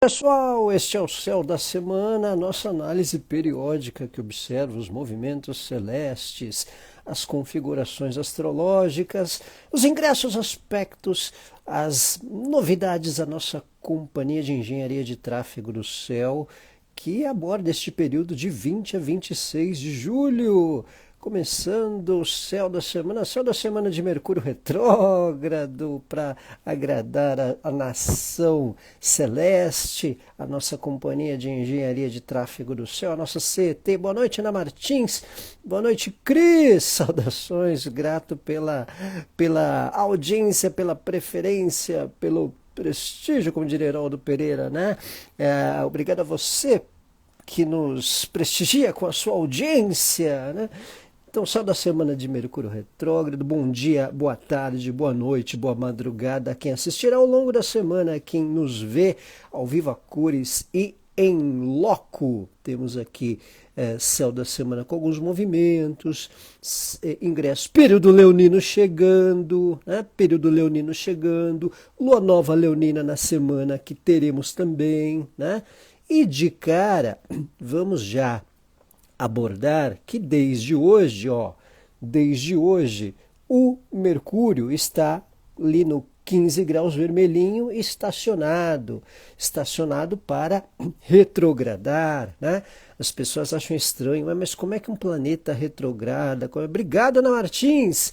Pessoal, este é o Céu da Semana, a nossa análise periódica que observa os movimentos celestes, as configurações astrológicas, os ingressos, aspectos, as novidades da nossa companhia de engenharia de tráfego do céu, que aborda este período de 20 a 26 de julho. Começando o céu da semana de Mercúrio retrógrado, para agradar a nação celeste, a nossa companhia de engenharia de tráfego do céu, a nossa CET. Boa noite, Ana Martins. Boa noite, Cris. Saudações, grato pela audiência, pela preferência, pelo prestígio, como diria Heraldo Pereira, né? Obrigado a você que nos prestigia com a sua audiência, né? Então, céu da semana de Mercúrio retrógrado, bom dia, boa tarde, boa noite, boa madrugada a quem assistirá ao longo da semana, a quem nos vê ao vivo a cores e em loco. Temos aqui céu da semana com alguns movimentos, ingresso, período leonino chegando, né? Período leonino chegando, lua nova leonina na semana que teremos também, né? E de cara, vamos já abordar que desde hoje, o Mercúrio está ali no 15 graus vermelhinho estacionado para retrogradar, né? As pessoas acham estranho, mas como é que um planeta retrograda? Obrigado, Ana Martins!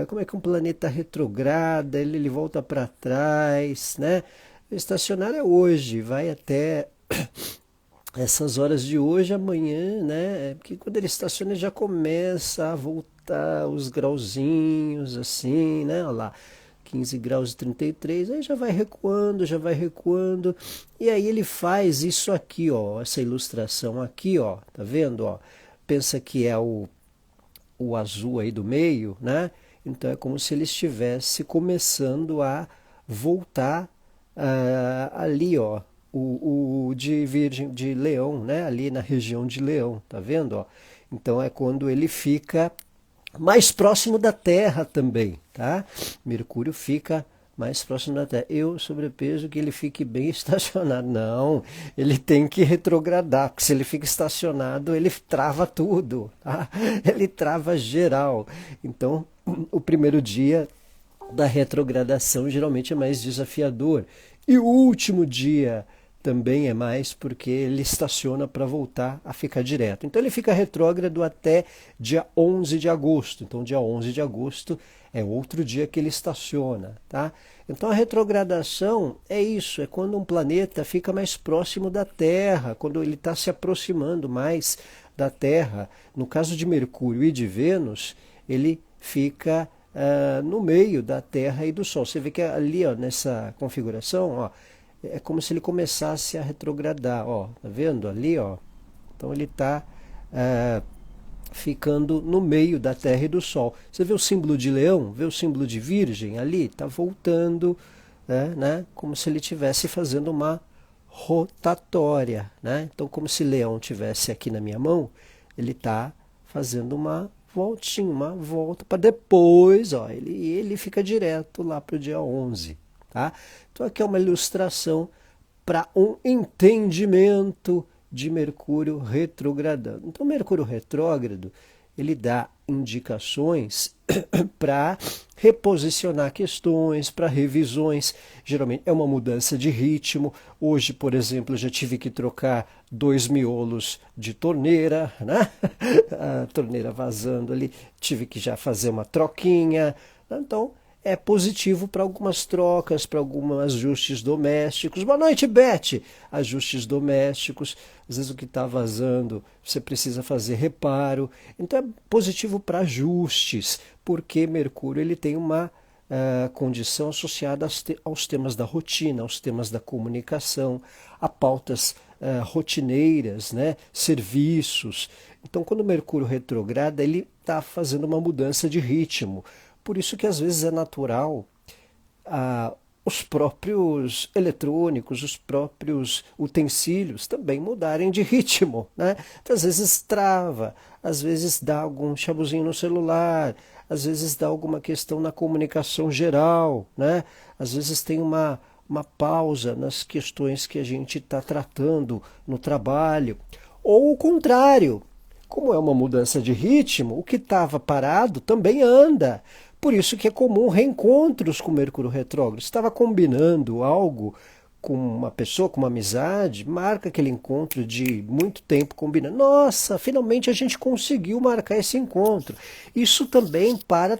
Como é que um planeta retrograda, ele volta para trás, né? Estacionar é hoje, vai até essas horas de hoje, amanhã, né? Porque quando ele estaciona já começa a voltar os grauzinhos, assim, né? Olha lá, 15 graus e 33, aí já vai recuando, já vai recuando. E aí ele faz isso aqui, ó, essa ilustração aqui, ó, tá vendo, ó? Pensa que é o azul aí do meio, né? Então é como se ele estivesse começando a voltar ali, ó, o de Virgem de Leão, né? Ali na região de Leão, tá vendo? Ó? Então é quando ele fica mais próximo da Terra também, tá? Mercúrio fica mais próximo da Terra. Eu sobrepeso que ele fique bem estacionado. Não, ele tem que retrogradar, porque se ele fica estacionado, ele trava tudo, tá? Ele trava geral. Então, o primeiro dia da retrogradação geralmente é mais desafiador. E o último dia também é mais porque ele estaciona para voltar a ficar direto. Então ele fica retrógrado até dia 11 de agosto. Então dia 11 de agosto é outro dia que ele estaciona, tá? Então a retrogradação é isso, é quando um planeta fica mais próximo da Terra, quando ele está se aproximando mais da Terra. No caso de Mercúrio e de Vênus, ele fica no meio da Terra e do Sol. Você vê que ali, ó, nessa configuração, ó, é como se ele começasse a retrogradar, ó, tá vendo ali, ó? Então ele está ficando no meio da Terra e do Sol. Você vê o símbolo de Leão, vê o símbolo de Virgem ali, está voltando, né? Como se ele estivesse fazendo uma rotatória, né? Então como se Leão tivesse aqui na minha mão, ele está fazendo uma voltinha, uma volta para depois, ó, ele fica direto lá para o dia 11. Tá? Então aqui é uma ilustração para um entendimento de Mercúrio retrogradando. Então Mercúrio retrógrado, ele dá indicações para reposicionar questões, para revisões. Geralmente é uma mudança de ritmo. Hoje, por exemplo, eu já tive que trocar 2 miolos de torneira, né? A torneira vazando ali, tive que já fazer uma troquinha. Então, é positivo para algumas trocas, para alguns ajustes domésticos. Boa noite, Beth! Ajustes domésticos, às vezes o que está vazando, você precisa fazer reparo. Então é positivo para ajustes, porque Mercúrio ele tem uma condição associada aos temas da rotina, aos temas da comunicação, a pautas rotineiras, né? Serviços. Então quando Mercúrio retrograda, ele está fazendo uma mudança de ritmo. Por isso que às vezes é natural os próprios eletrônicos, os próprios utensílios também mudarem de ritmo, né? Então, às vezes trava, às vezes dá algum chabuzinho no celular, às vezes dá alguma questão na comunicação geral, né? Às vezes tem uma uma pausa nas questões que a gente está tratando no trabalho. Ou o contrário, como é uma mudança de ritmo, o que estava parado também anda. Por isso que é comum reencontros com Mercúrio retrógrado. Estava combinando algo com uma pessoa, com uma amizade, marca aquele encontro de muito tempo combinando. Nossa, finalmente a gente conseguiu marcar esse encontro. Isso também para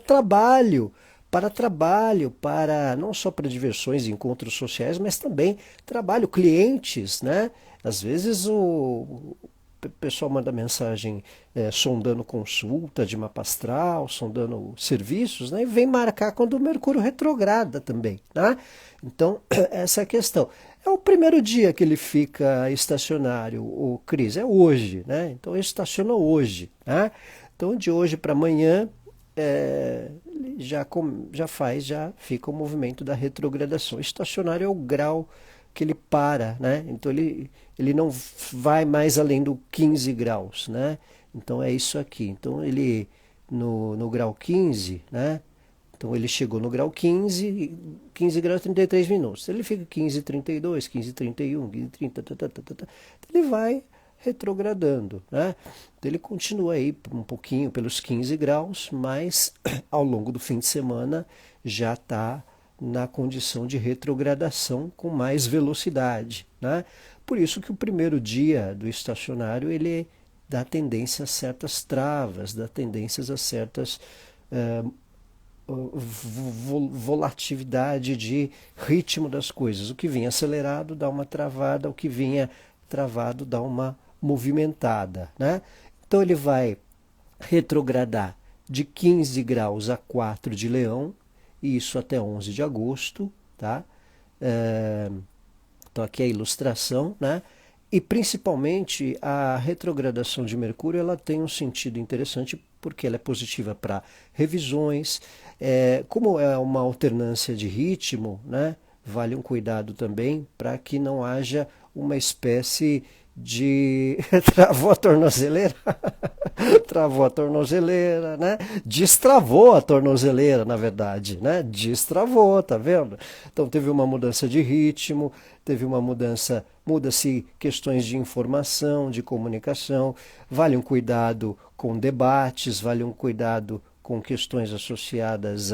não só para diversões e encontros sociais, mas também trabalho, clientes, né? Às vezes o pessoal manda mensagem sondando consulta de mapa astral, sondando serviços, né? E vem marcar quando o Mercúrio retrograda também, né? Então, essa é a questão. É o primeiro dia que ele fica estacionário, o Cris, é hoje, né? Então, ele estaciona hoje, né? Então, de hoje para amanhã, ele já fica o movimento da retrogradação. Estacionário é o grau que ele para, né? Então ele não vai mais além do 15 graus, né? Então é isso aqui. Então ele no grau 15, né? Então ele chegou no grau 15, 15 graus e 33 minutos. Ele fica 15, 32, 15, 31, 15, 30, ele vai retrogradando, né? Então ele continua aí um pouquinho pelos 15 graus, mas ao longo do fim de semana já está na condição de retrogradação com mais velocidade, né? Por isso que o primeiro dia do estacionário ele dá tendência a certas travas, dá tendências a certas volatilidade de ritmo das coisas. O que vinha acelerado dá uma travada, o que vinha travado dá uma movimentada, né? Então ele vai retrogradar de 15 graus a 4 de Leão, e isso até 11 de agosto, tá? Então aqui é a ilustração, né? E principalmente a retrogradação de Mercúrio ela tem um sentido interessante porque ela é positiva para revisões, como é uma alternância de ritmo, né? Vale um cuidado também para que não haja uma espécie de travou a tornozeleira, travou a tornozeleira, né? Destravou a tornozeleira, na verdade, né? Destravou, tá vendo? Então teve uma mudança de ritmo, teve uma mudança, muda-se questões de informação, de comunicação, vale um cuidado com debates, vale um cuidado com questões associadas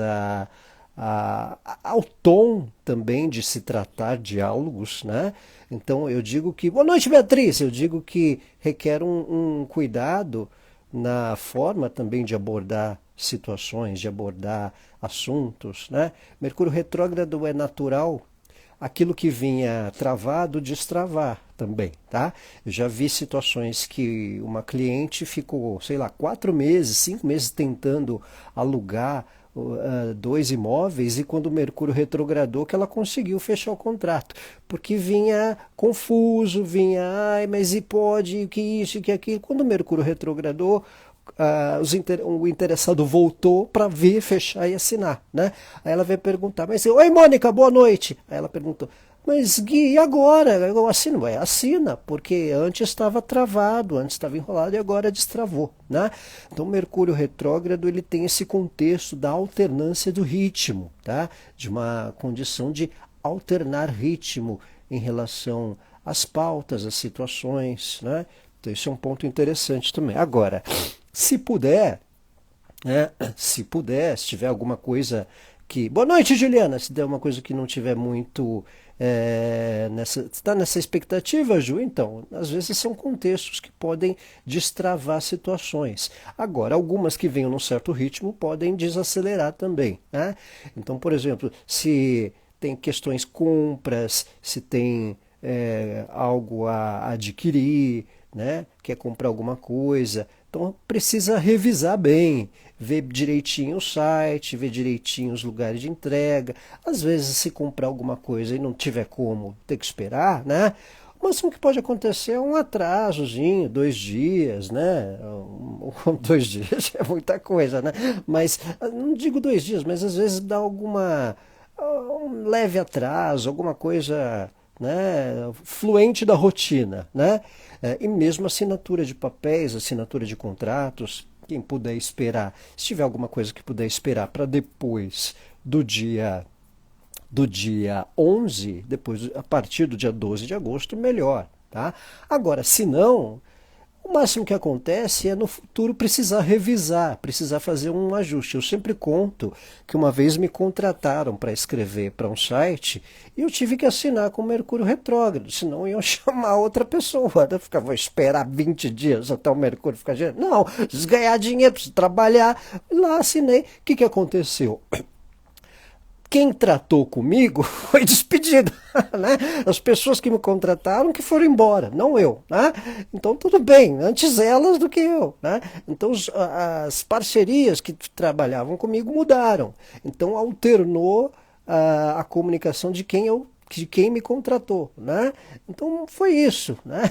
ao tom também de se tratar diálogos, né? Então eu digo que, boa noite Beatriz, eu digo que requer um cuidado na forma também de abordar situações, de abordar assuntos, né? Mercúrio retrógrado é natural aquilo que vinha travado destravar também, tá? Eu já vi situações que uma cliente ficou, sei lá, 4 meses, 5 meses tentando alugar 2 imóveis e quando o Mercúrio retrogradou que ela conseguiu fechar o contrato, porque vinha confuso, vinha, ai, mas e pode, que isso, que aquilo. Quando o Mercúrio retrogradou, o interessado voltou para vir, fechar e assinar, né? Aí ela veio perguntar, mas oi Mônica, boa noite. Aí ela perguntou, mas Gui, e agora? Eu assino? Ué, assina, porque antes estava travado, antes estava enrolado e agora destravou, né? Então o Mercúrio retrógrado ele tem esse contexto da alternância do ritmo, tá? De uma condição de alternar ritmo em relação às pautas, às situações, né? Então isso é um ponto interessante também. Agora, se puder, né? Se tiver alguma coisa que... Boa noite, Juliana! Se der uma coisa que não tiver muito... está nessa expectativa, Ju? Então, às vezes são contextos que podem destravar situações. Agora, algumas que venham num certo ritmo podem desacelerar também, né? Então, por exemplo, se tem questões compras, se tem algo a adquirir, né? Quer comprar alguma coisa, então precisa revisar bem, ver direitinho o site, ver direitinho os lugares de entrega. Às vezes, se comprar alguma coisa e não tiver como, ter que esperar, né? O máximo que pode acontecer é um atrasozinho, 2 dias, né? 2 dias é muita coisa, né? Mas, não digo 2 dias, mas às vezes dá um leve atraso, alguma coisa, né, fluente da rotina, né? E mesmo assinatura de papéis, assinatura de contratos, quem puder esperar, se tiver alguma coisa que puder esperar para depois do dia do dia 11, depois, a partir do dia 12 de agosto, melhor. Tá? Agora, se não, o máximo que acontece é no futuro precisar revisar, precisar fazer um ajuste. Eu sempre conto que uma vez me contrataram para escrever para um site e eu tive que assinar com Mercúrio retrógrado, senão iam chamar outra pessoa. Eu vou esperar 20 dias até o Mercúrio ficar girando. Não, preciso ganhar dinheiro, preciso trabalhar. E lá assinei. O que aconteceu? Quem tratou comigo foi despedido, né? As pessoas que me contrataram que foram embora, não eu, né? Então tudo bem, antes elas do que eu, né? Então as parcerias que trabalhavam comigo mudaram, então alternou a comunicação de quem me contratou, né? Então foi isso, né?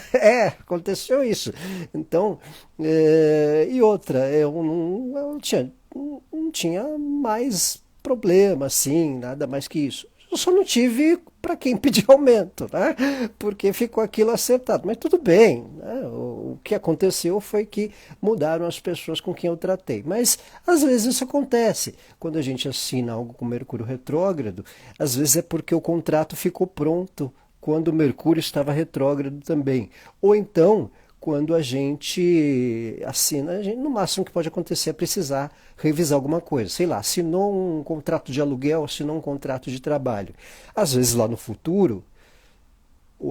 Aconteceu isso. Então, e outra, eu não tinha mais problema, assim, nada mais que isso. Eu só não tive para quem pedir aumento, né? Porque ficou aquilo acertado. Mas tudo bem, né? O que aconteceu foi que mudaram as pessoas com quem eu tratei. Mas às vezes isso acontece. Quando a gente assina algo com Mercúrio retrógrado, às vezes é porque o contrato ficou pronto quando o Mercúrio estava retrógrado também. Ou então, quando a gente assina, no máximo que pode acontecer é precisar revisar alguma coisa. Sei lá, assinou um contrato de aluguel, assinou um contrato de trabalho. Às vezes lá no futuro,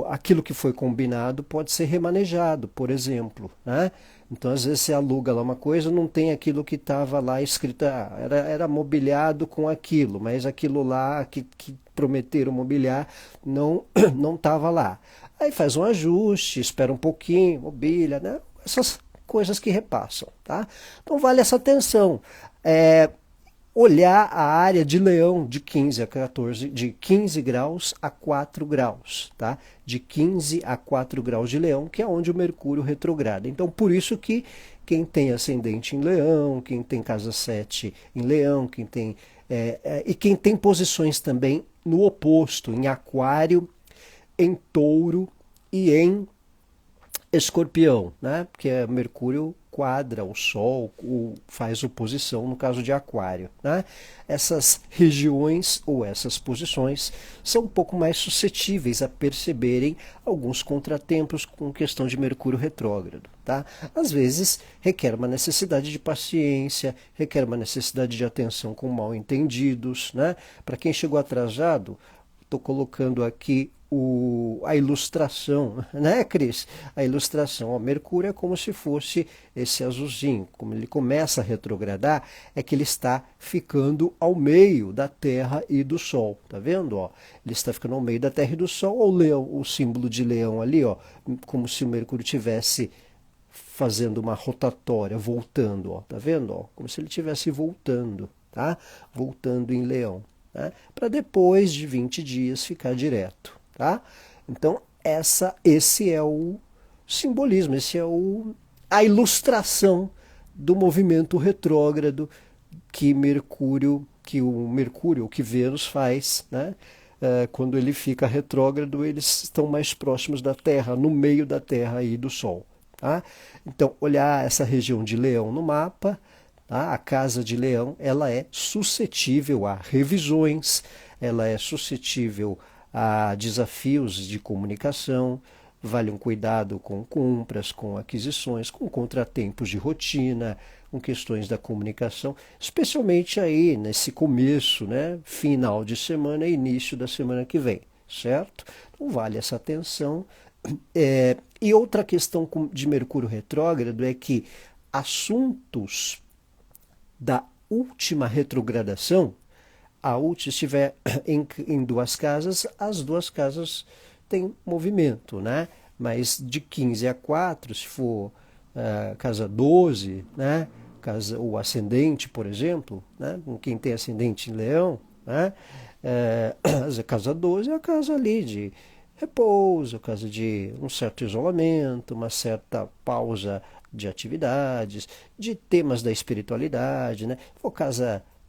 aquilo que foi combinado pode ser remanejado, por exemplo, né? Então, às vezes, você aluga lá uma coisa, não tem aquilo que estava lá escrito, era mobiliado com aquilo, mas aquilo lá que prometeram mobiliar não estava lá. Aí faz um ajuste, espera um pouquinho, mobília, né? Essas coisas que repassam, tá? Então, vale essa atenção. Olhar a área de Leão de 15 a 14, de 15 graus a 4 graus, tá? De 15 a 4 graus de Leão, que é onde o Mercúrio retrograda. Então, por isso que quem tem ascendente em Leão, quem tem casa 7 em Leão, e quem tem posições também no oposto, em Aquário, em Touro e em Escorpião, né? Porque Mercúrio quadra o Sol, faz oposição no caso de Aquário, né? Essas regiões ou essas posições são um pouco mais suscetíveis a perceberem alguns contratempos com questão de Mercúrio retrógrado, tá? Às vezes requer uma necessidade de paciência, requer uma necessidade de atenção com mal entendidos, né? Para quem chegou atrasado, estou colocando aqui a ilustração, né, Cris? A ilustração. Ó, Mercúrio é como se fosse esse azulzinho. Como ele começa a retrogradar, é que ele está ficando ao meio da Terra e do Sol. Tá vendo? Ó? Ele está ficando ao meio da Terra e do Sol. Ó, o leão, o símbolo de leão ali, ó, como se o Mercúrio tivesse fazendo uma rotatória, voltando. Ó, tá vendo? Ó? Como se ele estivesse voltando, tá? Voltando em leão. Né? Para depois de 20 dias ficar direto. Tá? Então, esse é o simbolismo, a ilustração do movimento retrógrado que que Vênus faz, né? Quando ele fica retrógrado, eles estão mais próximos da Terra, no meio da Terra e do Sol. Tá? Então, olhar essa região de Leão no mapa, tá? A casa de Leão, ela é suscetível a revisões, ela é suscetível a desafios de comunicação, vale um cuidado com compras, com aquisições, com contratempos de rotina, com questões da comunicação, especialmente aí nesse começo, né, final de semana e início da semana que vem, certo? Então vale essa atenção. E outra questão de Mercúrio retrógrado é que assuntos da última retrogradação, a última estiver em duas casas, as duas casas têm movimento, né? Mas de 15 a 4, se for casa 12, né? O ascendente, por exemplo, né? Quem tem ascendente em Leão, né? A casa 12 é a casa ali de repouso, a casa de um certo isolamento, uma certa pausa de atividades, de temas da espiritualidade, né?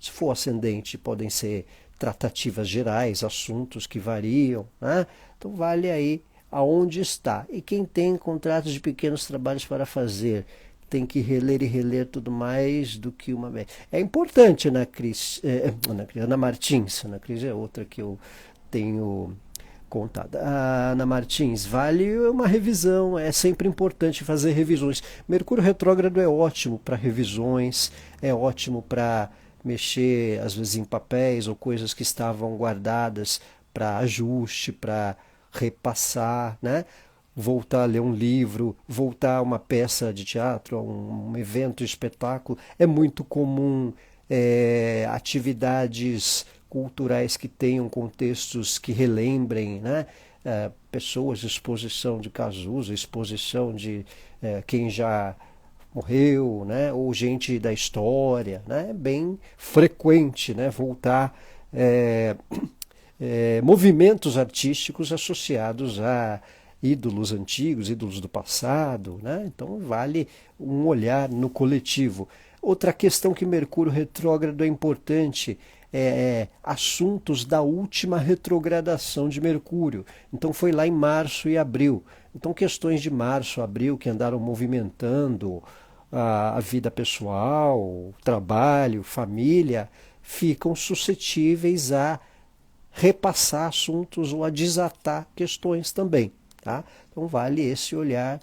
Se for ascendente, podem ser tratativas gerais, assuntos que variam, né? Então vale aí aonde está. E quem tem contratos de pequenos trabalhos para fazer, tem que reler e reler tudo mais do que uma vez. É importante, Ana Cris, Ana Martins, Ana Cris é outra que eu tenho contada. A Ana Martins, vale uma revisão, é sempre importante fazer revisões. Mercúrio retrógrado é ótimo para revisões, é ótimo para mexer, às vezes, em papéis ou coisas que estavam guardadas para ajuste, para repassar, né? Voltar a ler um livro, voltar a uma peça de teatro, a um evento, espetáculo. É muito comum atividades culturais que tenham contextos que relembrem, né? Pessoas, exposição de Cazuza, exposição de quem já morreu, né? Ou gente da história, né? É bem frequente, né? Voltar movimentos artísticos associados a ídolos antigos, ídolos do passado, né? Então vale um olhar no coletivo. Outra questão que Mercúrio retrógrado é importante é assuntos da última retrogradação de Mercúrio. Então foi lá em março e abril. Então questões de março, abril que andaram movimentando a vida pessoal, trabalho, família, ficam suscetíveis a repassar assuntos ou a desatar questões também. Tá? Então vale esse olhar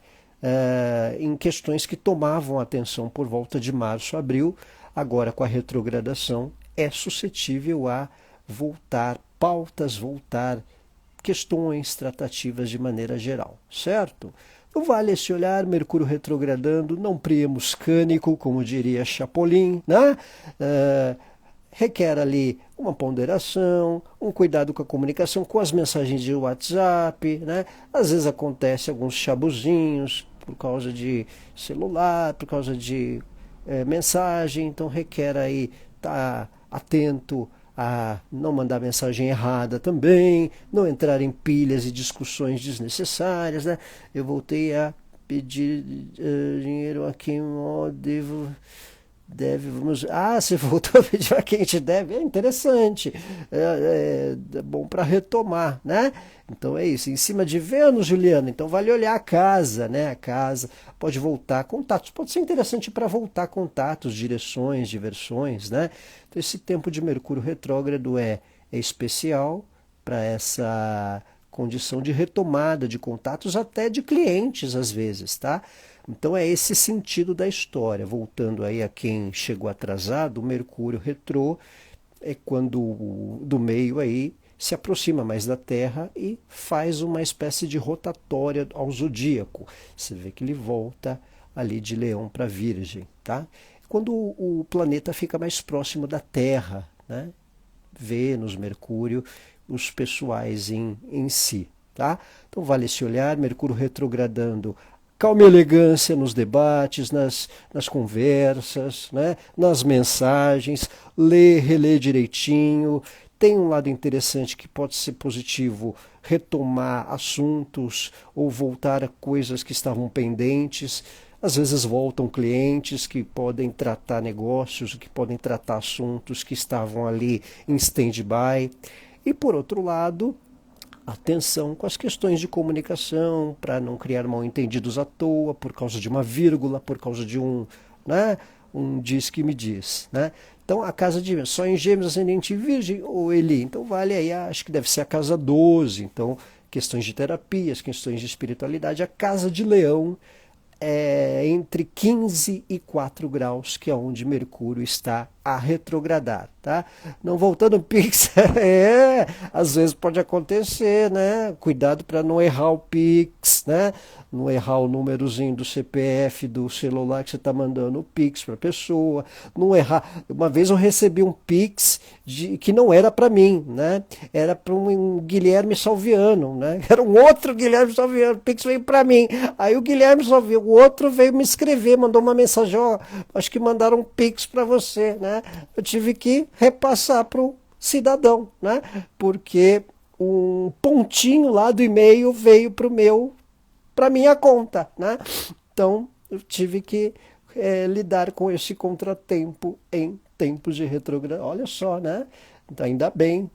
em questões que tomavam atenção por volta de março, abril, agora com a retrogradação é suscetível a voltar pautas, voltar questões, tratativas de maneira geral, certo? Então vale esse olhar, Mercúrio retrogradando, não priemos cânico, como diria Chapolin, né? Requer ali uma ponderação, um cuidado com a comunicação, com as mensagens de WhatsApp, né? Às vezes acontece alguns chabuzinhos por causa de celular, por causa de mensagem, então requer aí estar atento a não mandar mensagem errada também, não entrar em pilhas e discussões desnecessárias, né? Eu voltei a pedir dinheiro a quem vamos. Você voltou a pedir a quem te deve, é interessante, é bom para retomar, né? Então é isso, em cima de Vênus, Juliana, então vale olhar a casa, né? A casa pode voltar contatos, pode ser interessante para voltar contatos, direções, diversões, né? Então esse tempo de Mercúrio retrógrado é especial para essa condição de retomada de contatos, até de clientes às vezes, tá? Então é esse sentido da história. Voltando aí a quem chegou atrasado, o Mercúrio retrô é quando do meio aí se aproxima mais da Terra e faz uma espécie de rotatória ao zodíaco. Você vê que ele volta ali de Leão para Virgem, tá? Quando o planeta fica mais próximo da Terra, né? Vênus, Mercúrio, os pessoais em si, tá? Então vale esse olhar, Mercúrio retrogradando, calma e elegância nos debates, nas conversas, né? Nas mensagens, lê, relê direitinho. Tem um lado interessante que pode ser positivo, retomar assuntos ou voltar a coisas que estavam pendentes. Às vezes voltam clientes que podem tratar negócios, que podem tratar assuntos que estavam ali em stand-by. E por outro lado, atenção com as questões de comunicação, para não criar mal-entendidos à toa, por causa de uma vírgula, por causa de um diz que me diz, né? Então a casa de só em Gêmeos, ascendente Virgem ou Eli, então vale aí, acho que deve ser a casa 12, então questões de terapias, questões de espiritualidade, a casa de Leão é entre 15 e 4 graus, que é onde Mercúrio está a retrogradar, tá? Não voltando o Pix, às vezes pode acontecer, né? Cuidado para não errar o Pix, né? Não errar o númerozinho do CPF do celular que você está mandando o Pix para a pessoa, não errar. Uma vez eu recebi um Pix que não era para mim, né? Era para um Guilherme Salviano, né? Era um outro Guilherme Salviano, o Pix veio para mim. Aí o Guilherme Salviano, o outro veio me escrever, mandou uma mensagem, acho que mandaram um Pix para você, né? Eu tive que repassar para o cidadão, né? Porque um pontinho lá do e-mail veio para minha conta, né? Então eu tive que lidar com esse contratempo em tempos de retrogradação. Olha só, né? Então, ainda bem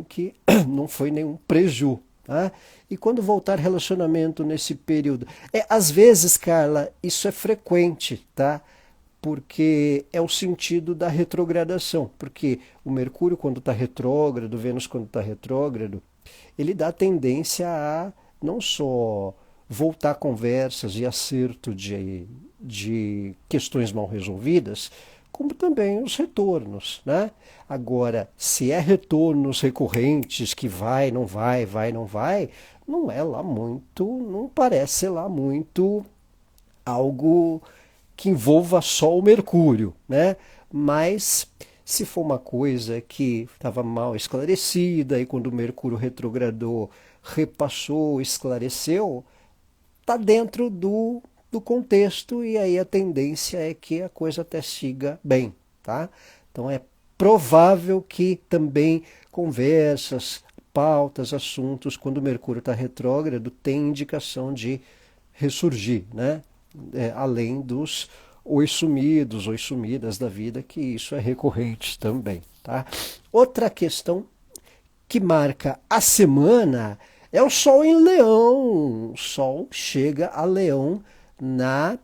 que não foi nenhum preju, Tá? E quando voltar relacionamento nesse período? Às vezes, Carla, isso é frequente, tá? Porque é o sentido da retrogradação. Porque o Mercúrio, quando está retrógrado, Vênus, quando está retrógrado, ele dá tendência a não só voltar conversas e acerto de questões mal resolvidas, como também os retornos, né? Agora, se é retornos recorrentes, que vai, não vai, não é lá muito, não parece ser lá muito algo que envolva só o Mercúrio, né? Mas se for uma coisa que estava mal esclarecida e quando o Mercúrio retrogradou, repassou, esclareceu, está dentro do contexto e aí a tendência é que a coisa até siga bem, tá? Então é provável que também conversas, pautas, assuntos, quando o Mercúrio está retrógrado, tem indicação de ressurgir, né? Além dos oi sumidas da vida, que isso é recorrente também, tá? Outra questão que marca a semana é o Sol em Leão. O Sol chega a Leão na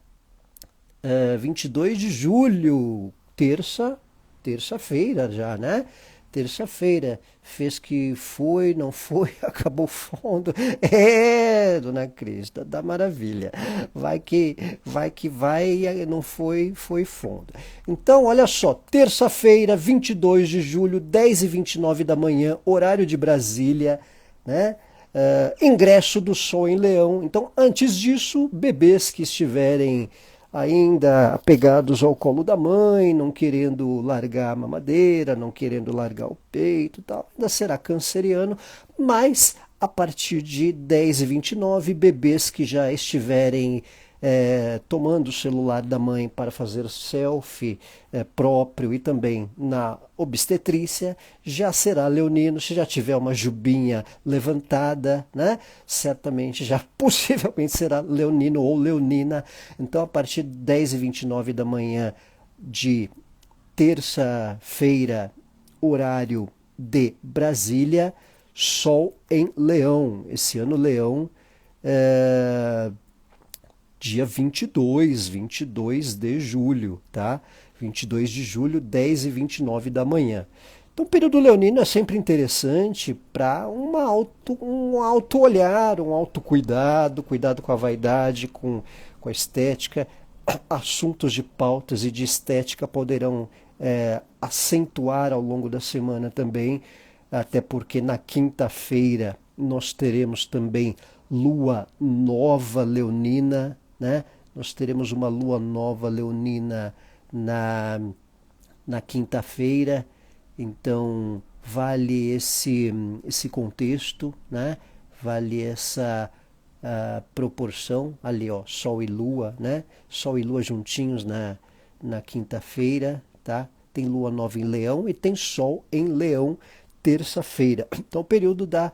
22 de julho, terça-feira já, né? Terça-feira. Fez que foi, não foi, acabou fundo. Dona Cris, da maravilha. Vai, não foi, foi fundo. Então, olha só, terça-feira, 22 de julho, 10h29 da manhã, horário de Brasília, né? Ingresso do Sol em Leão. Então, antes disso, bebês que estiverem ainda apegados ao colo da mãe, não querendo largar a mamadeira, não querendo largar o peito, tal, ainda será canceriano, mas a partir de 10h29, bebês que já estiverem tomando o celular da mãe para fazer selfie próprio e também na obstetrícia, já será leonino. Se já tiver uma jubinha levantada, né? Certamente já possivelmente será leonino ou leonina. Então, a partir de 10h29 da manhã de terça-feira, horário de Brasília, Sol em Leão. Esse ano, Leão dia 22 de julho, tá? 22 de julho, 10h29 da manhã. Então, o período leonino é sempre interessante para um auto-olhar, um autocuidado, cuidado com a vaidade, com a estética. Assuntos de pautas e de estética poderão acentuar ao longo da semana também, até porque na quinta-feira nós teremos também lua nova leonina, né? Nós teremos uma lua nova leonina na quinta-feira, então vale esse contexto, né? Vale essa proporção ali, ó, Sol e Lua, né? Sol e Lua juntinhos na quinta-feira, tá? Tem Lua nova em Leão e tem Sol em Leão terça-feira. Então o período da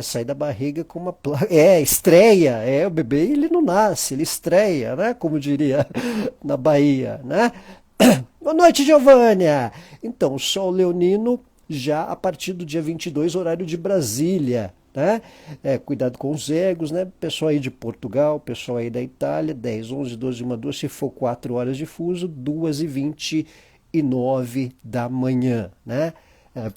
sai da barriga com uma placa. Estreia. O bebê ele não nasce, ele estreia, né? Como diria na Bahia, né? Boa noite, Giovânia! Então, o Sol Leonino já a partir do dia 22, horário de Brasília, né? Cuidado com os egos, né? Pessoal aí de Portugal, pessoal aí da Itália, 10, 11, 12, 1, 2, se for 4 horas de fuso, 2h29 da manhã, né?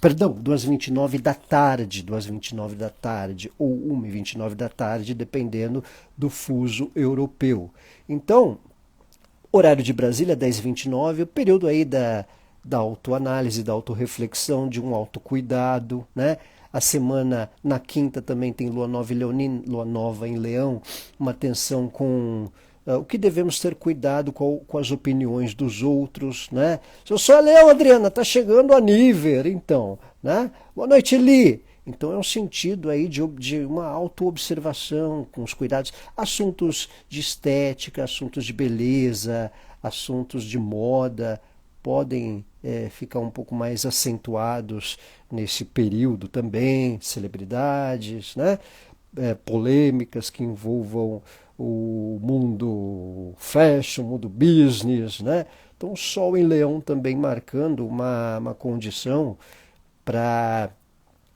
Perdão, 2h29 da tarde, 2h29 da tarde, ou 1h29 da tarde, dependendo do fuso europeu. Então, horário de Brasília, 10h29, o período aí da autoanálise, da autorreflexão, de um autocuidado, né? A semana, na quinta, também tem Lua Nova, Lua Nova em Leão, uma tensão com o que devemos ter cuidado com as opiniões dos outros, né? Se eu sou Leão, Adriana, tá chegando a nível, então, né? Boa noite, Li. Então é um sentido aí de uma autoobservação com os cuidados, assuntos de estética, assuntos de beleza, assuntos de moda, podem ficar um pouco mais acentuados nesse período também, celebridades, né? Polêmicas que envolvam o mundo fashion, o mundo business, né? Então o Sol em Leão também marcando uma condição para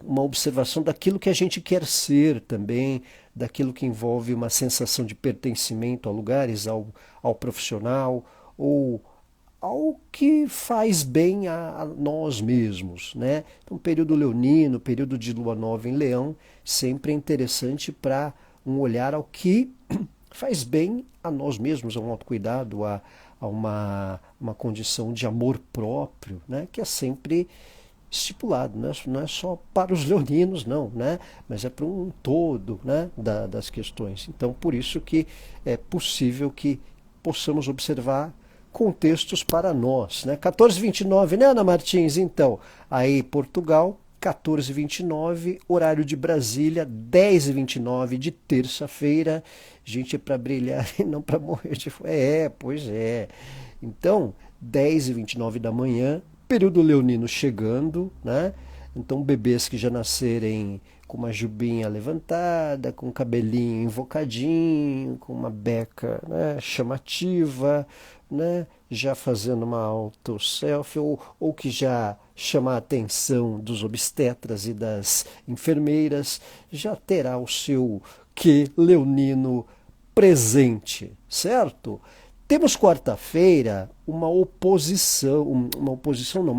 uma observação daquilo que a gente quer ser também, daquilo que envolve uma sensação de pertencimento a lugares, ao profissional, ou ao que faz bem a nós mesmos, né? Então, período leonino, período de lua nova em Leão, sempre é interessante para um olhar ao que faz bem a nós mesmos, a um autocuidado, a uma condição de amor próprio, né? Que é sempre estipulado, né? Não é só para os leoninos, não, né? Mas é para um todo, né? Das questões. Então, por isso que é possível que possamos observar contextos para nós, né? 14h29, né, Ana Martins? Então, aí Portugal, 14h29, horário de Brasília, 10h29 de terça-feira. Gente, é para brilhar e não para morrer de fome. Pois é. Então, 10h29 da manhã, período leonino chegando, né? Então, bebês que já nascerem com uma jubinha levantada, com o cabelinho invocadinho, com uma beca, né, chamativa, né, já fazendo uma auto-selfie, ou que já chama a atenção dos obstetras e das enfermeiras, já terá o seu quê leonino presente, certo? Temos quarta-feira uma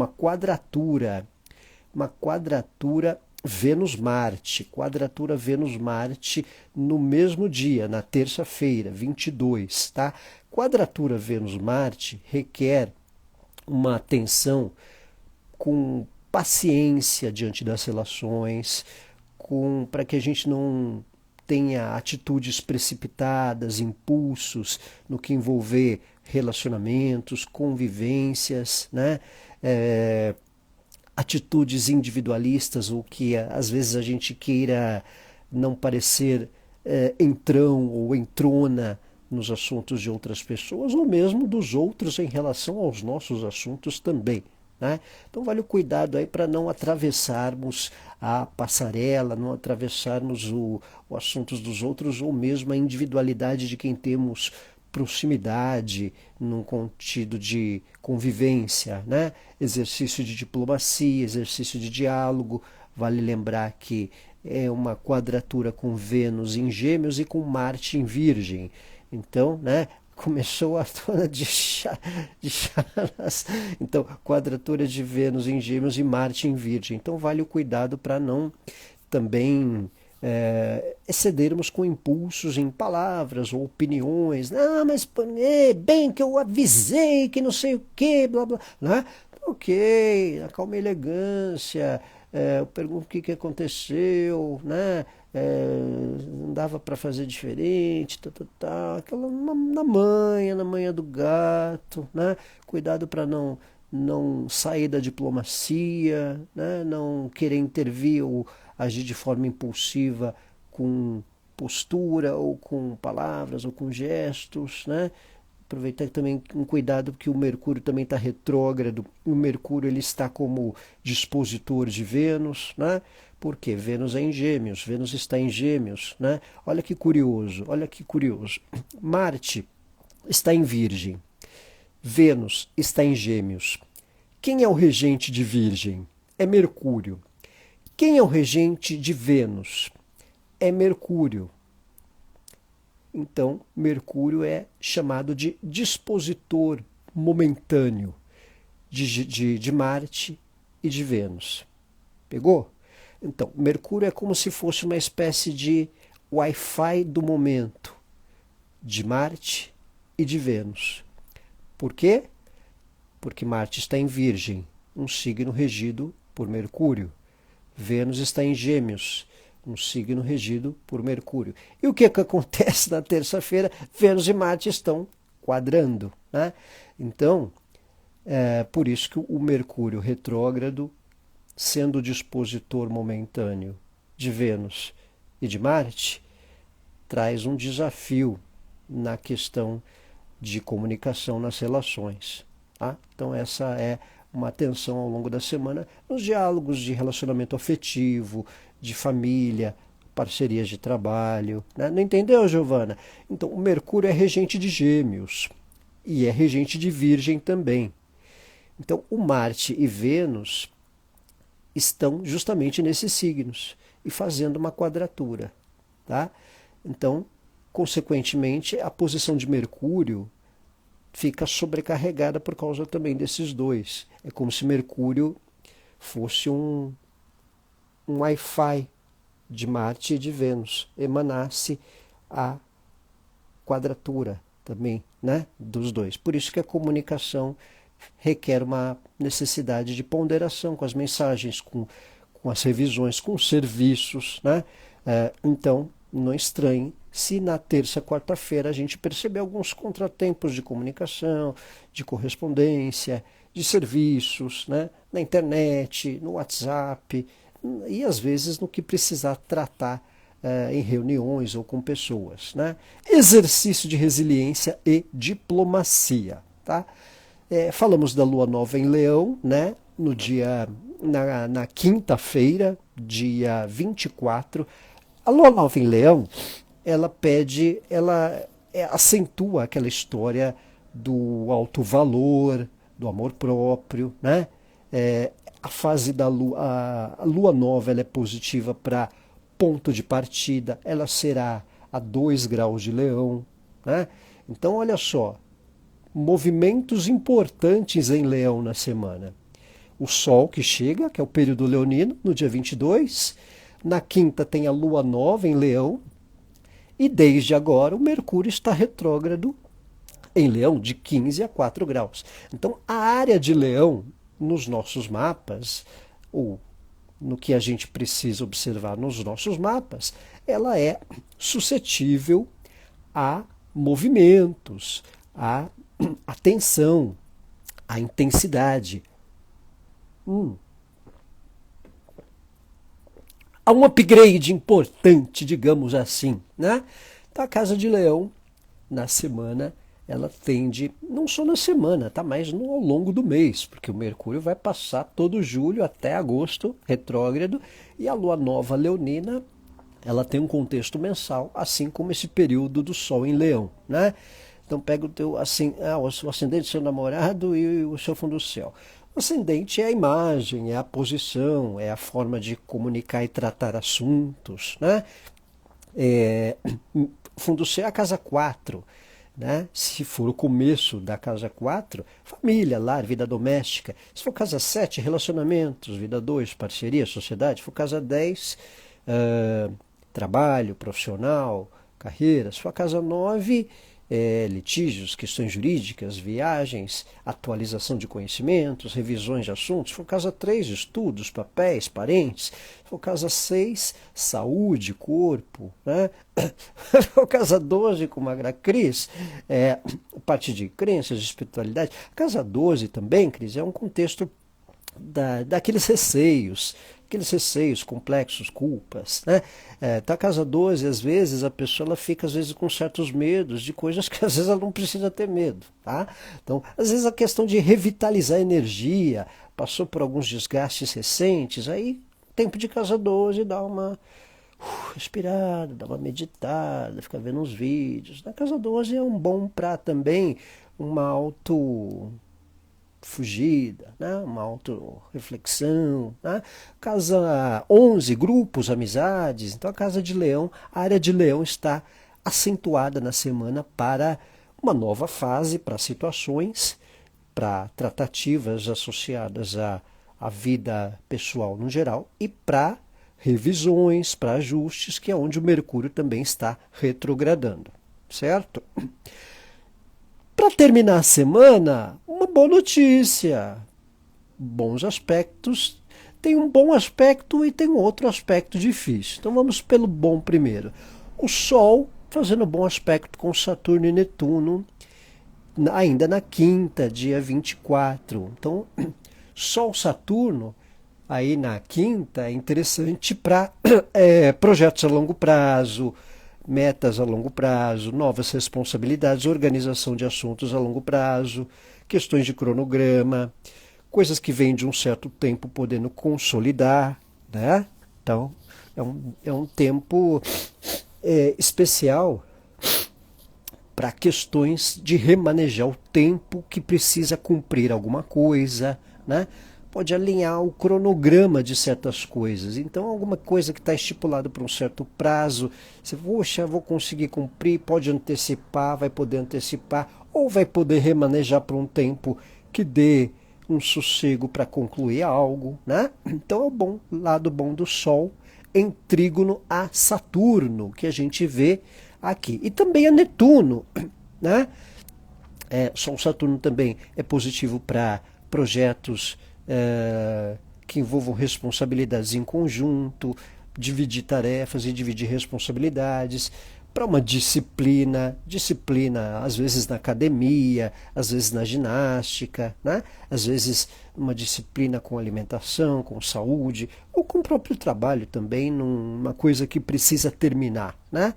quadratura Vênus-Marte, quadratura Vênus-Marte no mesmo dia, na terça-feira, 22, tá? Quadratura Vênus-Marte requer uma atenção com paciência diante das relações, para que a gente não tenha atitudes precipitadas, impulsos no que envolver relacionamentos, convivências, né? Atitudes individualistas, ou que às vezes a gente queira não parecer entrão ou entrona nos assuntos de outras pessoas, ou mesmo dos outros em relação aos nossos assuntos também, né? Então vale o cuidado aí para não atravessarmos a passarela, não atravessarmos o assuntos dos outros, ou mesmo a individualidade de quem temos proximidade, num contido de convivência, né? Exercício de diplomacia, exercício de diálogo. Vale lembrar que é uma quadratura com Vênus em Gêmeos e com Marte em Virgem. Então, né, começou a tona de charas. Então, quadratura de Vênus em Gêmeos e Marte em Virgem. Então, vale o cuidado para não também excedermos com impulsos em palavras ou opiniões. Ah, mas bem que eu avisei que não sei o que, blá blá, né? Ok, acalma a elegância. Eu pergunto o que aconteceu, né? Não dava para fazer diferente, aquela na manha do gato, né? Cuidado para não sair da diplomacia, né? Não querer intervir ou agir de forma impulsiva com postura ou com palavras ou com gestos, né? Aproveitar também um cuidado, porque o Mercúrio também está retrógrado. O Mercúrio ele está como dispositor de Vênus, né? Porque Vênus é em Gêmeos, Vênus está em Gêmeos, né? Olha que curioso, olha que curioso. Marte está em Virgem, Vênus está em Gêmeos. Quem é o regente de Virgem? É Mercúrio. Quem é o regente de Vênus? É Mercúrio. Então, Mercúrio é chamado de dispositor momentâneo de Marte e de Vênus. Pegou? Então, Mercúrio é como se fosse uma espécie de Wi-Fi do momento de Marte e de Vênus. Por quê? Porque Marte está em Virgem, um signo regido por Mercúrio. Vênus está em Gêmeos, um signo regido por Mercúrio. E o que acontece na terça-feira? Vênus e Marte estão quadrando, né? Então, por isso que o Mercúrio retrógrado, sendo o dispositor momentâneo de Vênus e de Marte, traz um desafio na questão de comunicação nas relações, tá? Então essa é uma atenção ao longo da semana nos diálogos de relacionamento afetivo, de família, parcerias de trabalho, né? Não entendeu, Giovana? Então, o Mercúrio é regente de Gêmeos e é regente de Virgem também. Então, o Marte e Vênus estão justamente nesses signos e fazendo uma quadratura, tá? Então, consequentemente, a posição de Mercúrio fica sobrecarregada por causa também desses dois. É como se Mercúrio fosse um Wi-Fi de Marte e de Vênus, emanasse a quadratura também, né, dos dois. Por isso que a comunicação requer uma necessidade de ponderação com as mensagens, com as revisões, com os serviços, né? Então, não estranhe se na terça, quarta-feira a gente perceber alguns contratempos de comunicação, de correspondência, de serviços, né? Na internet, no WhatsApp, e às vezes no que precisar tratar em reuniões ou com pessoas, né? Exercício de resiliência e diplomacia, tá? Falamos da lua nova em Leão, né? Na quinta-feira, dia 24. A lua nova em Leão, ela acentua aquela história do alto valor, do amor próprio, né? A fase da lua, a lua nova, ela é positiva para ponto de partida, ela será a 2 graus de Leão, né? Então, olha só, movimentos importantes em Leão na semana. O Sol que chega, que é o período leonino, no dia 22. Na quinta tem a Lua nova em Leão. E desde agora o Mercúrio está retrógrado em Leão, de 15 a 4 graus. Então a área de Leão, nos nossos mapas, ou no que a gente precisa observar nos nossos mapas, ela é suscetível a movimentos, a atenção, a intensidade. Há um upgrade importante, digamos assim, né? Então a Casa de Leão, na semana, ela tende, não só na semana, tá? Mas ao longo do mês, porque o Mercúrio vai passar todo julho até agosto, retrógrado, e a Lua Nova Leonina, ela tem um contexto mensal, assim como esse período do Sol em Leão, né? Então pega o teu assim, o ascendente do seu namorado e o seu fundo do céu. O ascendente é a imagem, é a posição, é a forma de comunicar e tratar assuntos, né? Fundo do céu é a casa 4, né? Se for o começo da casa 4, família, lar, vida doméstica. Se for casa 7, relacionamentos, vida 2, parceria, sociedade. Se for casa 10, trabalho, profissional, carreira. Se for casa 9, litígios, questões jurídicas, viagens, atualização de conhecimentos, revisões de assuntos. Se for casa 3, estudos, papéis, parentes. Se for casa 6, saúde, corpo, né? Se for casa 12, como a Cris, parte de crenças, de espiritualidade. Casa 12 também, Cris, é um contexto daqueles receios, complexos, culpas, né? Tá a casa 12, às vezes a pessoa ela fica às vezes com certos medos de coisas que às vezes ela não precisa ter medo, tá? Então, às vezes a questão de revitalizar a energia, passou por alguns desgastes recentes, aí tempo de casa 12 dá uma respirada, dá uma meditada, fica vendo uns vídeos. Na casa 12 é um bom para também uma fugida, né? Uma autorreflexão, né? Casa 11, grupos, amizades. Então a casa de Leão, a área de Leão está acentuada na semana para uma nova fase, para situações, para tratativas associadas à vida pessoal no geral e para revisões, para ajustes, que é onde o Mercúrio também está retrogradando, certo? Para terminar a semana, uma boa notícia. Bons aspectos. Tem um bom aspecto e tem um outro aspecto difícil. Então vamos pelo bom primeiro. O Sol fazendo bom aspecto com Saturno e Netuno, ainda na quinta, dia 24. Então, Sol-Saturno, aí na quinta, é interessante para projetos a longo prazo, metas a longo prazo, novas responsabilidades, organização de assuntos a longo prazo, questões de cronograma, coisas que vêm de um certo tempo podendo consolidar, né? Então, é um tempo especial para questões de remanejar o tempo que precisa cumprir alguma coisa, né? pode alinhar o cronograma de certas coisas. Então, alguma coisa que está estipulado por um certo prazo, você, poxa, vou conseguir cumprir, pode antecipar, vai poder antecipar, ou vai poder remanejar por um tempo que dê um sossego para concluir algo, né? Então é o bom, lado bom do Sol em trígono a Saturno, que a gente vê aqui. E também a Netuno, né? Sol Saturno também é positivo para projetos que envolvam responsabilidades em conjunto, dividir tarefas e dividir responsabilidades, para uma disciplina, às vezes na academia, às vezes na ginástica, né? Às vezes uma disciplina com alimentação, com saúde, ou com o próprio trabalho também, numa coisa que precisa terminar, né?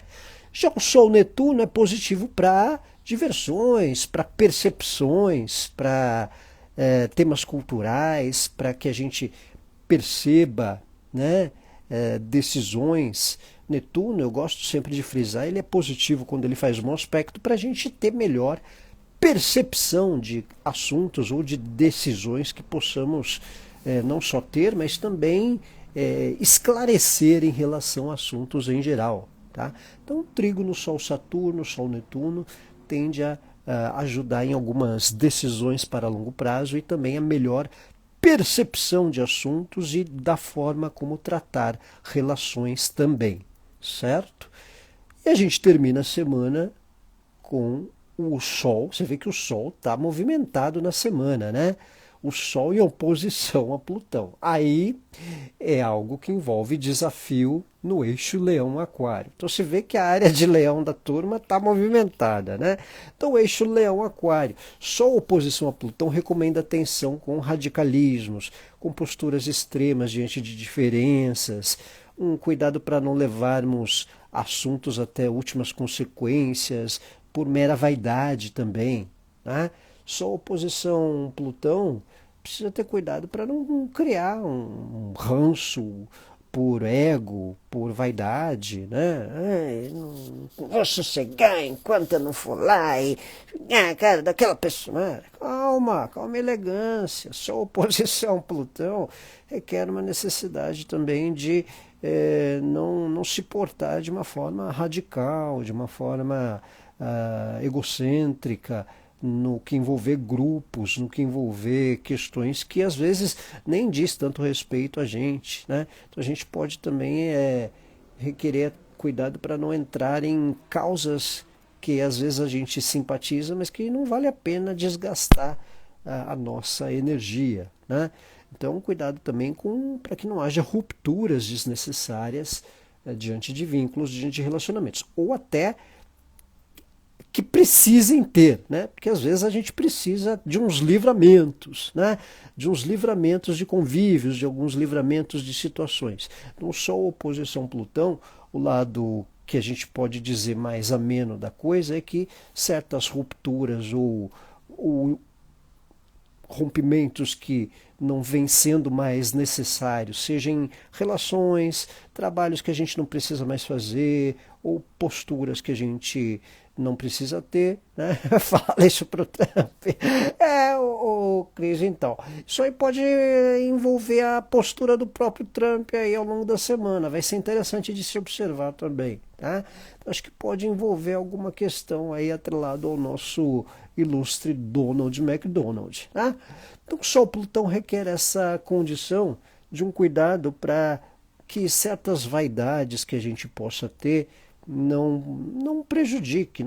Já o Sol Netuno é positivo para diversões, para percepções, para temas culturais, para que a gente perceba, né, decisões. Netuno, eu gosto sempre de frisar, ele é positivo quando ele faz um bom aspecto para a gente ter melhor percepção de assuntos ou de decisões que possamos não só ter, mas também esclarecer em relação a assuntos em geral. Tá? Então, trígono, Sol Saturno, Sol Netuno tende a ajudar em algumas decisões para longo prazo e também a melhor percepção de assuntos e da forma como tratar relações também, certo? E a gente termina a semana com o Sol. Você vê que o Sol está movimentado na semana, né? O Sol em oposição a Plutão. Aí é algo que envolve desafio no eixo Leão-Aquário. Então você vê que a área de Leão da turma está movimentada, né? Então o eixo Leão-Aquário. Só oposição a Plutão recomenda atenção com radicalismos, com posturas extremas diante de diferenças, um cuidado para não levarmos assuntos até últimas consequências, por mera vaidade também, né? Só oposição Plutão precisa ter cuidado para não criar um ranço por ego, por vaidade, né? Ai, não vou sossegar enquanto eu não for lá e cara daquela pessoa. Calma, calma, elegância. Só oposição Plutão requer uma necessidade também de não se portar de uma forma radical, de uma forma egocêntrica, no que envolver grupos, no que envolver questões que às vezes nem diz tanto respeito a gente, né? Então a gente pode também requerer cuidado para não entrar em causas que às vezes a gente simpatiza, mas que não vale a pena desgastar a nossa energia, né? Então cuidado também para que não haja rupturas desnecessárias diante de vínculos, diante de relacionamentos, ou até que precisem ter, né? Porque às vezes a gente precisa de uns livramentos, né? De uns livramentos de convívios, de alguns livramentos de situações. Não só a oposição Plutão, o lado que a gente pode dizer mais ameno da coisa é que certas rupturas ou rompimentos que não vêm sendo mais necessários, seja em relações, trabalhos que a gente não precisa mais fazer, ou posturas que a gente não precisa ter, né? Fala isso pro Trump. O Cris, então. Isso aí pode envolver a postura do próprio Trump aí ao longo da semana. Vai ser interessante de se observar também, tá? Então, acho que pode envolver alguma questão aí atrelado ao nosso ilustre Donald McDonald, tá? Então, só o Plutão requer essa condição de um cuidado para que certas vaidades que a gente possa ter não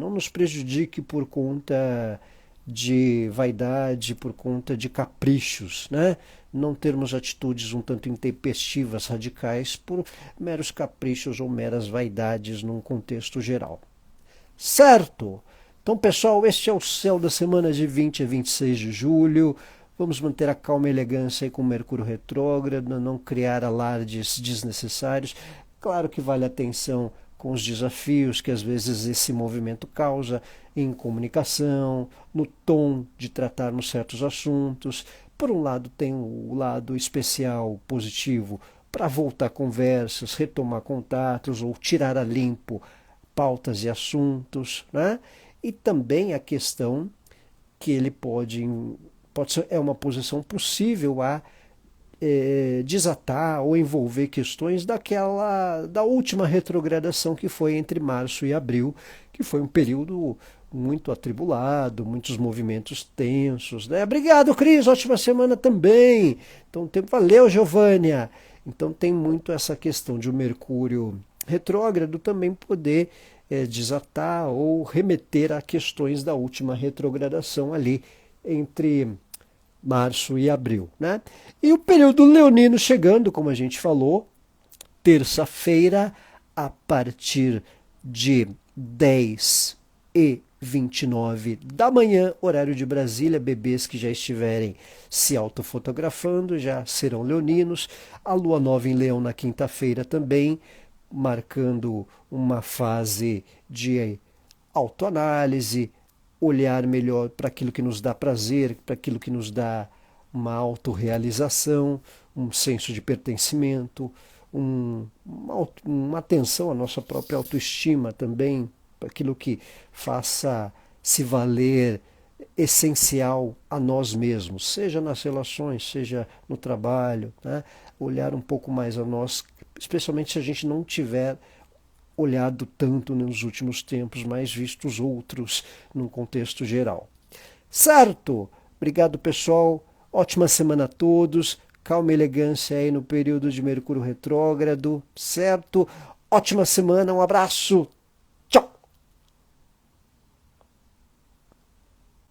nos prejudique por conta de vaidade, por conta de caprichos, né? Não termos atitudes um tanto intempestivas, radicais, por meros caprichos ou meras vaidades num contexto geral. Certo? Então, pessoal, este é o céu da semana de 20 a 26 de julho. Vamos manter a calma e elegância aí com o Mercúrio retrógrado, não criar alardes desnecessários. Claro que vale atenção com os desafios que às vezes esse movimento causa em comunicação, no tom de tratarmos certos assuntos. Por um lado tem o lado especial positivo para voltar conversas, retomar contatos ou tirar a limpo pautas e assuntos, né? E também a questão que ele pode ser, é uma posição possível a desatar ou envolver questões da última retrogradação que foi entre março e abril, que foi um período muito atribulado, muitos movimentos tensos, né? Obrigado, Cris, ótima semana também. Então, valeu, Giovânia. Então tem muito essa questão de o Mercúrio retrógrado também poder desatar ou remeter a questões da última retrogradação ali entre março e abril, né? E o período leonino chegando, como a gente falou, terça-feira, a partir de 10h29 da manhã, horário de Brasília. Bebês que já estiverem se autofotografando já serão leoninos. A lua nova em Leão na quinta-feira também, marcando uma fase de autoanálise, olhar melhor para aquilo que nos dá prazer, para aquilo que nos dá uma autorrealização, um senso de pertencimento, uma atenção à nossa própria autoestima também, para aquilo que faça se valer essencial a nós mesmos, seja nas relações, seja no trabalho, né? Olhar um pouco mais a nós, especialmente se a gente não tiver olhado tanto nos últimos tempos, mas visto os outros num contexto geral. Certo? Obrigado, pessoal. Ótima semana a todos. Calma e elegância aí no período de Mercúrio retrógrado, certo? Ótima semana, um abraço.